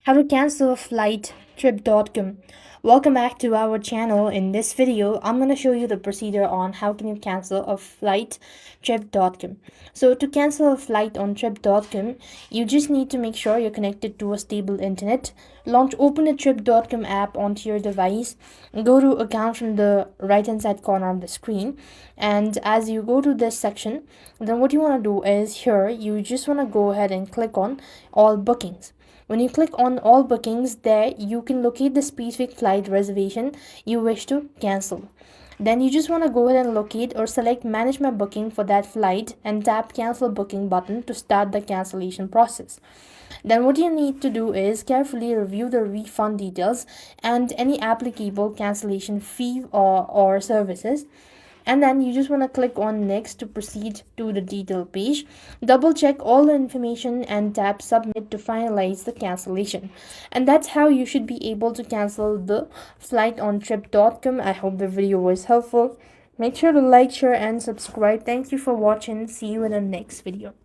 How to cancel a flight trip.com. Welcome back to our channel. In this video I'm going to show you the procedure on how can you cancel a flight trip.com. So to cancel a flight on trip.com, you just need to make sure you're connected to a stable internet. Open a trip.com app onto your device, go to account from the right hand side corner of the screen, and as you go to this section, then what you want to do is here you just want to go ahead and click on all bookings. When you click on all bookings, there you can locate the specific flight reservation you wish to cancel. Then you just want to go ahead and locate or select manage my booking for that flight and tap cancel booking button to start the cancellation process. Then what you need to do is carefully review the refund details and any applicable cancellation fee or services, and then you just want to click on next to proceed to the detail page. Double check all the information and tap submit to finalize the cancellation. And that's how you should be able to cancel the flight on trip.com. I hope the video was helpful. Make sure to like, share and subscribe. Thank you for watching. See you in the next video.